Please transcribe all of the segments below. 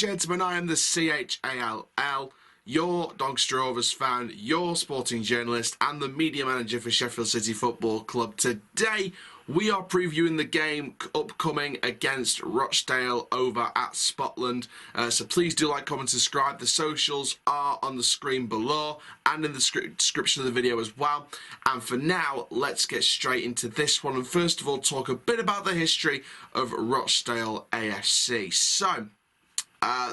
gentlemen, I am the CHALL, your Doncaster Rovers fan, your sporting journalist and the media manager for Sheffield City Football Club. Today we are previewing the game upcoming against Rochdale over at Spotland. So please do like, comment, subscribe. The socials are on the screen below and in the description of the video as well. And for now, let's get straight into this one. And first of all, talk a bit about the history of Rochdale Asc. So,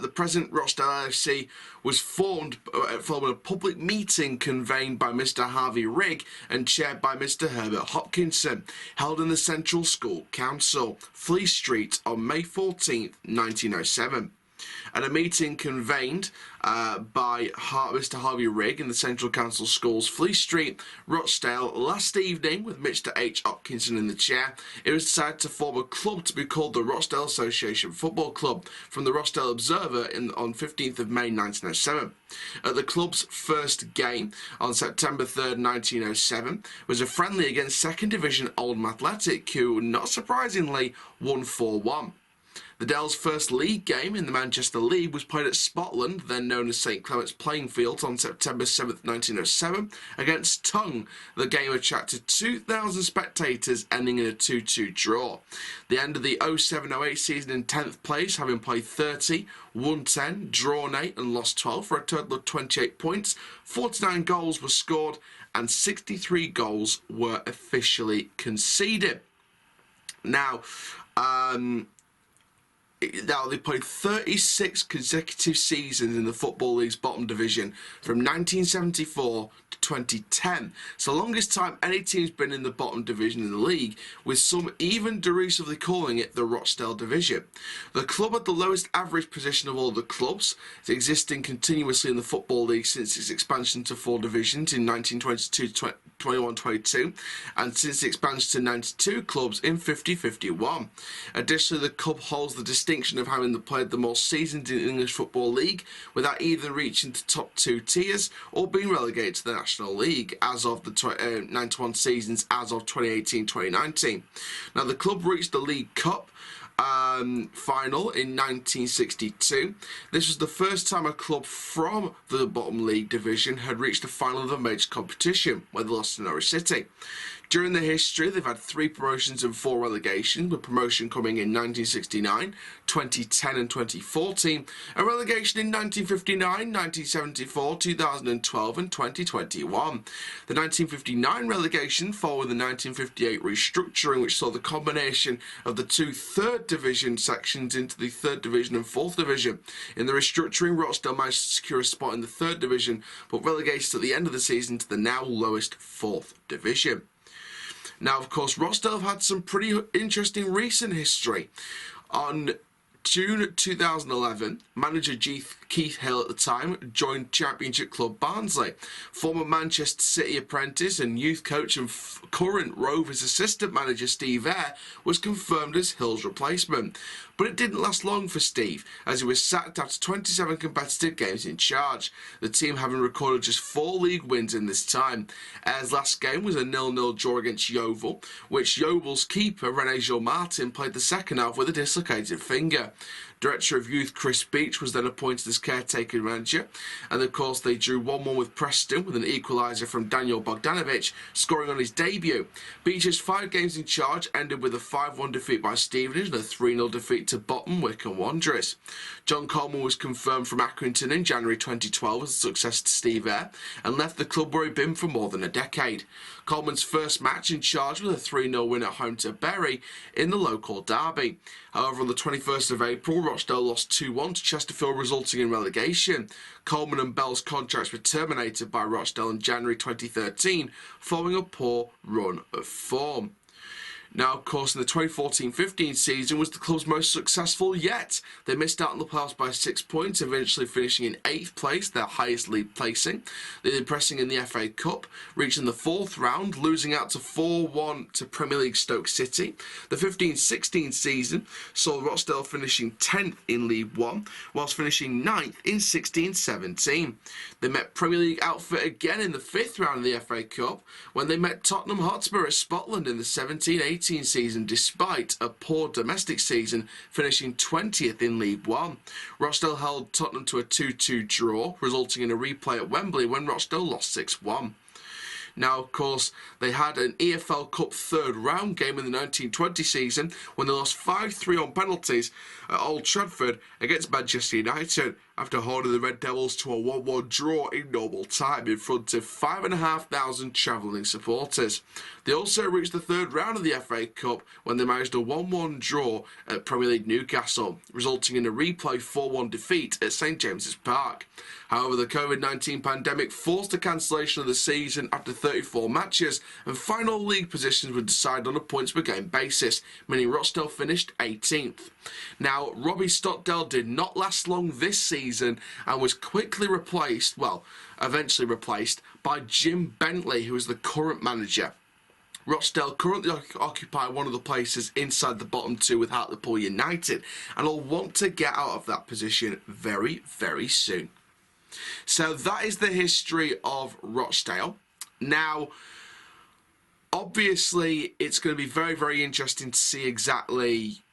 the present Rossdale Asc was formed following a public meeting convened by Mr. Harvey Rigg and chaired by Mr. Herbert Hopkinson, held in the Central School Council, Fleece Street, on May 14th, 1907. At a meeting convened by Mr. Harvey Rigg in the Central Council Schools, Fleece Street, Rochdale, last evening, with Mr. H. Hopkinson in the chair, it was decided to form a club to be called the Rochdale Association Football Club from the Rochdale Observer on 15th of May 1907. At the club's first game on September 3rd, 1907, was a friendly against 2nd Division Oldham Athletic, who, not surprisingly, won 4-1. The Dell's first league game in the Manchester League was played at Spotland, then known as St Clement's Playing Field, on September 7th, 1907, against Tongue. The game attracted 2,000 spectators, ending in a 2-2 draw. The end of the 07-08 season in 10th place, having played 30, won 10, drawn 8 and lost 12 for a total of 28 points. 49 goals were scored and 63 goals were officially conceded. Now, they played 36 consecutive seasons in the Football League's bottom division from 1974 to 2010. It's the longest time any team's been in the bottom division in the league, with some even derisively calling it the Rochdale Division. The club had the lowest average position of all the clubs, existing continuously in the Football League since its expansion to 4 divisions in 1922 21-22, and since the expansion to 92 clubs in 50-51. Additionally, the club holds the distinction of having played the most seasons in the English Football League without either reaching the top 2 tiers or being relegated to the National League as of the 91 seasons as of 2018-2019. Now, the club reached the League Cup final in 1962. This was the first time a club from the bottom league division had reached the final of a major competition, where they lost to Norwich City. During their history, they've had 3 promotions and 4 relegations, with promotion coming in 1969, 2010 and 2014, and relegation in 1959, 1974, 2012 and 2021. The 1959 relegation followed the 1958 restructuring, which saw the combination of the 2 third division sections into the 3rd division and 4th division. In the restructuring, Rochdale managed to secure a spot in the 3rd division, but relegated at the end of the season to the now lowest 4th division. Now, of course, Rochdale have had some pretty interesting recent history. On June 2011, manager Keith Hill at the time joined Championship club Barnsley. Former Manchester City apprentice and youth coach and current Rovers assistant manager Steve Eyre was confirmed as Hill's replacement. But it didn't last long for Steve, as he was sacked after 27 competitive games in charge, the team having recorded just 4 league wins in this time. Eyre's last game was a 0-0 draw against Yeovil, which Yeovil's keeper René Jean Martin played the second half with a dislocated finger. Director of Youth Chris Beach was then appointed as caretaker manager, and of course they drew 1-1 with Preston with an equaliser from Daniel Bogdanovic scoring on his debut. Beach's 5 games in charge ended with a 5-1 defeat by Stevenage and a 3-0 defeat to Bottom Wycombe Wanderers. John Coleman was confirmed from Accrington in January 2012 as a successor to Steve Eyre and left the club where he'd been for more than a decade. Coleman's first match in charge was a 3-0 win at home to Bury in the local derby. However, on the 21st of April, Rochdale lost 2-1 to Chesterfield, resulting in relegation. Coleman and Bell's contracts were terminated by Rochdale in January 2013, following a poor run of form. Now, of course, in the 2014-15 season was the club's most successful yet. They missed out on the playoffs by 6 points, eventually finishing in 8th place, their highest league placing. They did pressing in the FA Cup, reaching the 4th round, losing out to 4-1 to Premier League Stoke City. The 15-16 season saw Rochdale finishing 10th in League One, whilst finishing 9th in 16-17. They met Premier League outfit again in the 5th round of the FA Cup, when they met Tottenham Hotspur at Spotland in the 17-18 17-18 season despite a poor domestic season, finishing 20th in League One. Rochdale held Tottenham to a 2-2 draw, resulting in a replay at Wembley when Rochdale lost 6-1. Now, of course, they had an EFL Cup third round game in the 1920 season when they lost 5-3 on penalties at Old Trafford against Manchester United after holding the Red Devils to a 1-1 draw in normal time in front of 5,500 travelling supporters. They also reached the third round of the FA Cup when they managed a 1-1 draw at Premier League Newcastle, resulting in a replay 4-1 defeat at St James's Park. However, the COVID-19 pandemic forced the cancellation of the season after 34 matches, and final league positions were decided on a points per game basis, meaning Rochdale finished 18th. Now, Robbie Stockdale did not last long this season and was quickly replaced, well, eventually replaced, by Jim Bentley, who is the current manager. Rochdale currently occupy one of the places inside the bottom two with Hartlepool United, and will want to get out of that position very, very soon. So that is the history of Rochdale. Now, obviously, it's going to be very, very interesting to see exactly,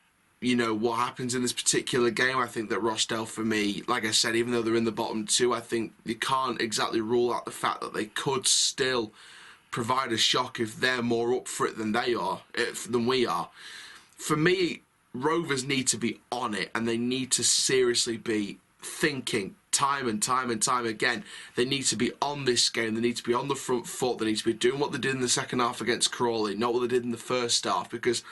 what happens in this particular game. I think that Rochdale, for me, like I said, even though they're in the bottom two, I think you can't exactly rule out the fact that they could still provide a shock if they're more up for it than we are. For me, Rovers need to be on it, and they need to seriously be thinking time and time again. They need to be on this game. They need to be on the front foot. They need to be doing what they did in the second half against Crawley, not what they did in the first half. Because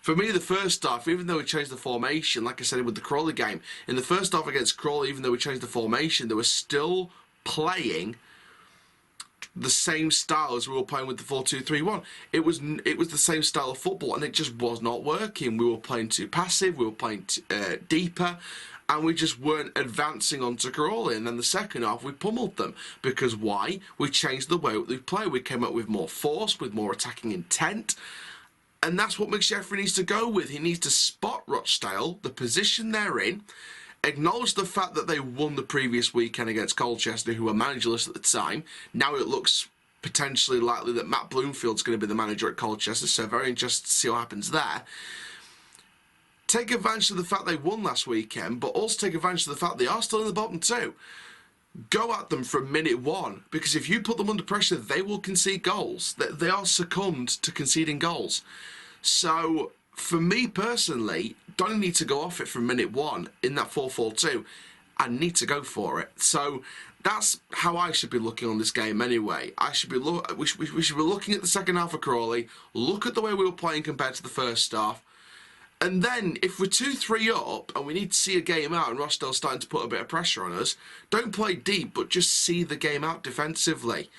for me, the first half, even though we changed the formation, like I said with the Crawley game, in the first half against Crawley, even though we changed the formation, they were still playing the same style as we were playing with the 4-2-3-1. It was the same style of football, and it just was not working. We were playing too passive. We were playing deeper. And we just weren't advancing onto Crawley. And then the second half, we pummeled them. Because why? We changed the way we play. We came up with more force, with more attacking intent. And that's what McJeffrey needs to go with. He needs to spot Rochdale, the position they're in, acknowledge the fact that they won the previous weekend against Colchester, who were managerless at the time. Now it looks potentially likely that Matt Bloomfield's going to be the manager at Colchester. So very interested to see what happens there. Take advantage of the fact they won last weekend, but also take advantage of the fact they are still in the bottom two. Go at them from minute one, because if you put them under pressure, they will concede goals. They are succumbed to conceding goals. So, for me personally, don't need to go off it from minute one in that 4-4-2. I need to go for it. So, that's how I should be looking on this game anyway. We should be looking at the second half of Crawley, look at the way we were playing compared to the first half. And then, if we're 2-3 up and we need to see a game out and Rochdale's starting to put a bit of pressure on us, don't play deep, but just see the game out defensively.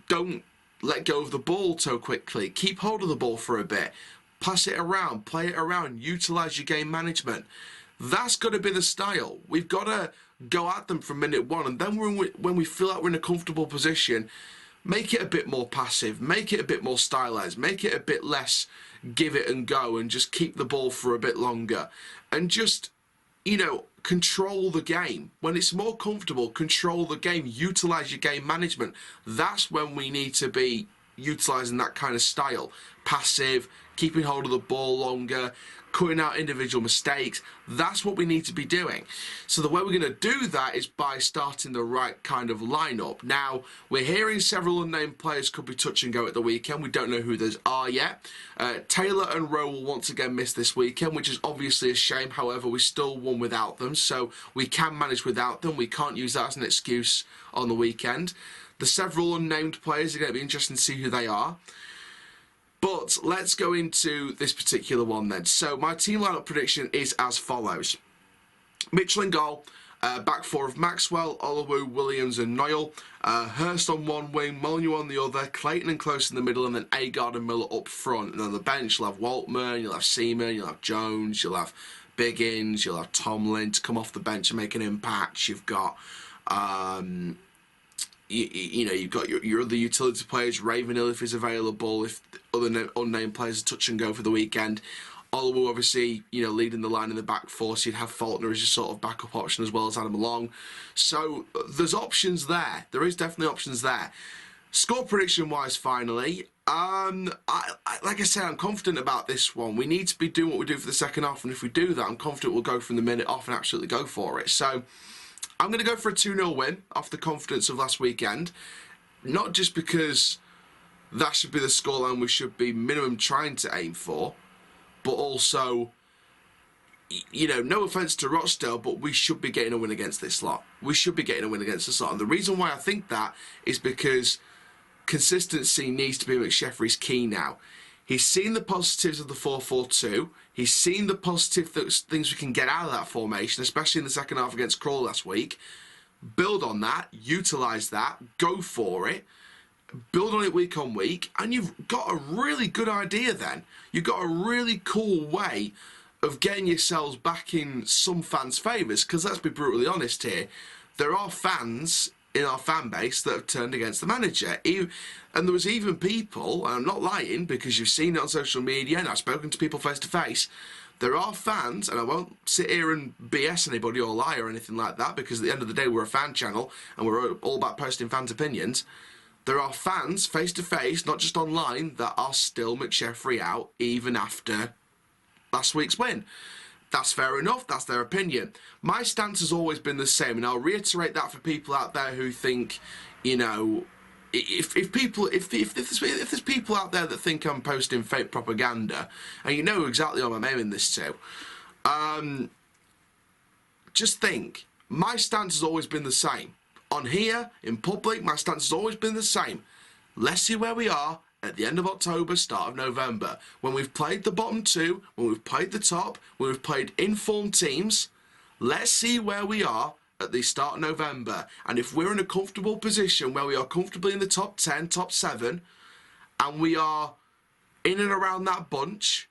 Don't let go of the ball so quickly. Keep hold of the ball for a bit. Pass it around, play it around, utilise your game management. That's got to be the style. We've got to go at them from minute one, and then when we feel like we're in a comfortable position, make it a bit more passive, make it a bit more stylised, make it a bit less give it and go and just keep the ball for a bit longer. And just, control the game. When it's more comfortable, control the game, utilise your game management. That's when we need to be utilising that kind of style. Passive, keeping hold of the ball longer, cutting out individual mistakes. That's what we need to be doing. So the way we're going to do that is by starting the right kind of lineup. Now, we're hearing several unnamed players could be touch and go at the weekend. We don't know who those are yet. Taylor and Rowe will once again miss this weekend, which is obviously a shame. However, we still won without them, so we can manage without them. We can't use that as an excuse on the weekend. The several unnamed players are going to be interesting to see who they are. But let's go into this particular one then. So my team lineup prediction is as follows. Mitchell in goal, back four of Maxwell, Olowu, Williams and Noyle. Hurst on one wing, Molyneux on the other, Clayton and Close in the middle, and then Agard and Miller up front. And on the bench you'll have Waltman, you'll have Seaman, you'll have Jones, you'll have Biggins, you'll have Tomlin to come off the bench and make an impact. You've got... you've got your other utility players, Ravenhill if he's available, if other unnamed players are touch and go for the weekend. Olowu obviously, leading the line in the back four, so you'd have Faulkner as your sort of backup option as well as Adam Long. So there's options there. There is definitely options there. Score prediction wise, finally, Like I said, I'm confident about this one. We need to be doing what we do for the second half, and if we do that, I'm confident we'll go from the minute off and absolutely go for it. So I'm going to go for a 2-0 win off the confidence of last weekend. Not just because that should be the scoreline we should be minimum trying to aim for, but also, you know, no offence to Rochdale, but we should be getting a win against this lot. We should be getting a win against this lot. And the reason why I think that is because consistency needs to be McSheffrey's key now. He's seen the positives of the 4-4-2. He's seen the positive things we can get out of that formation, especially in the second half against Crawley last week. Build on that, utilise that, go for it, build on it week on week, and you've got a really good idea then. You've got a really cool way of getting yourselves back in some fans' favours, because let's be brutally honest here, there are fans in our fan base that have turned against the manager. And there was even people, and I'm not lying because you've seen it on social media and I've spoken to people face to face, there are fans, and I won't sit here and BS anybody or lie or anything like that, because at the end of the day we're a fan channel and we're all about posting fans' opinions. There are fans face to face, not just online, that are still McSheffrey out even after last week's win. That's fair enough, that's their opinion. My stance has always been the same, and I'll reiterate that for people out there who think, you know, if there's people out there that think I'm posting fake propaganda, and you know exactly what I'm aiming this to, just think, my stance has always been the same. On here, in public, my stance has always been the same. Let's see where we are at the end of October, start of November, when we've played the bottom two, when we've played the top, when we've played informed teams. Let's see where we are at the start of November, and if we're in a comfortable position where we are comfortably in the top 10, top 7, and we are in and around that bunch,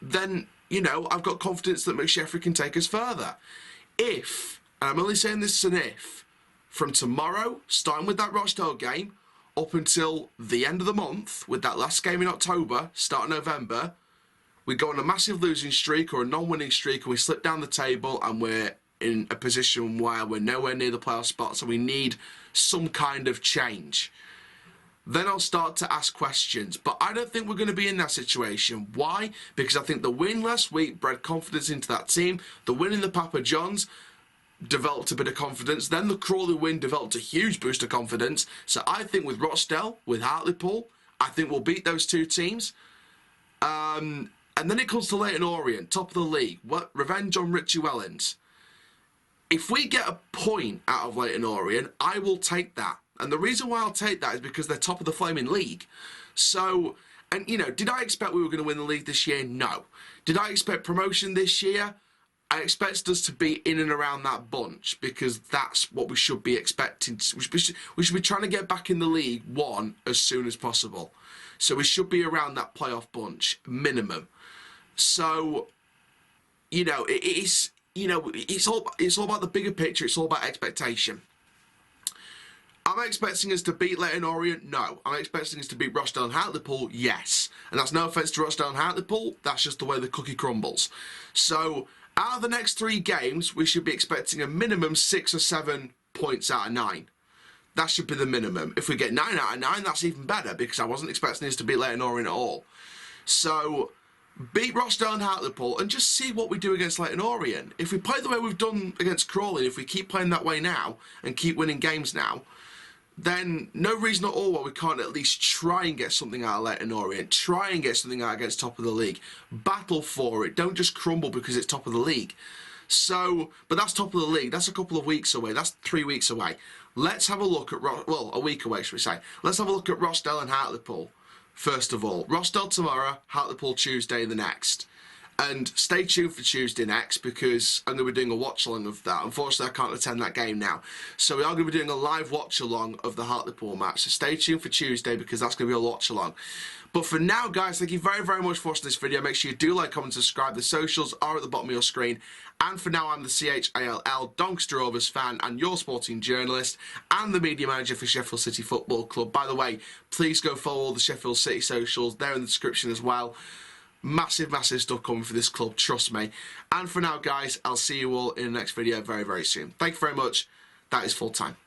then, you know, I've got confidence that McSheffrey can take us further. If, and I'm only saying this as an if, from tomorrow, starting with that Rochdale game, up until the end of the month, with that last game in October, start of November, we go on a massive losing streak or a non-winning streak, and we slip down the table and we're in a position where we're nowhere near the playoff spot, so we need some kind of change. Then I'll start to ask questions, but I don't think we're going to be in that situation. Why? Because I think the win last week bred confidence into that team. The win in the Papa John's developed a bit of confidence. Then the Crawley win developed a huge boost of confidence. So I think with Rossdale, with Hartlepool, I think we'll beat those two teams. And then it comes to Leyton Orient, top of the league. What revenge on Richie Wellens. If we get a point out of Leyton Orient, I will take that. And the reason why I'll take that is because they're top of the flaming league. So, and you know, did I expect we were going to win the league this year? No. Did I expect promotion this year? I expect us to be in and around that bunch, because that's what we should be expecting. We should be trying to get back in the League One as soon as possible. So we should be around that playoff bunch, minimum. So, you know, it's all about the bigger picture. It's all about expectation. Am I expecting us to beat Leyton Orient? No. Am I expecting us to beat Rossdale and Hartlepool? Yes. And that's no offence to Rossdale and Hartlepool. That's just the way the cookie crumbles. So, out of the next 3 games, we should be expecting a minimum 6 or 7 points out of 9. That should be the minimum. If we get 9 out of 9, that's even better, because I wasn't expecting us to beat Leyton Orient at all. So, beat Rossdale and Hartlepool and just see what we do against Leyton Orient. If we play the way we've done against Crawley, if we keep playing that way now and keep winning games now, then no reason at all why we can't at least try and get something out of Leyton Orient. Try and get something out against top of the league. Battle for it. Don't just crumble because it's top of the league. So, but that's top of the league. That's a couple of weeks away. That's 3 weeks away. Let's have a look at, well, a week away, should we say. Let's have a look at Rossdale and Hartlepool, first of all. Rossdale tomorrow, Hartlepool Tuesday the next. And stay tuned for Tuesday next, because I'm going to be doing a watch-along of that. Unfortunately, I can't attend that game now. So we are going to be doing a live watch-along of the Hartlepool match. So stay tuned for Tuesday, because that's going to be a watch-along. But for now, guys, thank you very, very much for watching this video. Make sure you do like, comment, subscribe. The socials are at the bottom of your screen. And for now, I'm the CHALL Doncaster Rovers fan and your sporting journalist and the media manager for Sheffield City Football Club. By the way, please go follow all the Sheffield City socials. They're in the description as well. Massive, massive stuff coming for this club, trust me. And for now, guys, I'll see you all in the next video very, very soon. Thank you very much. That is full time.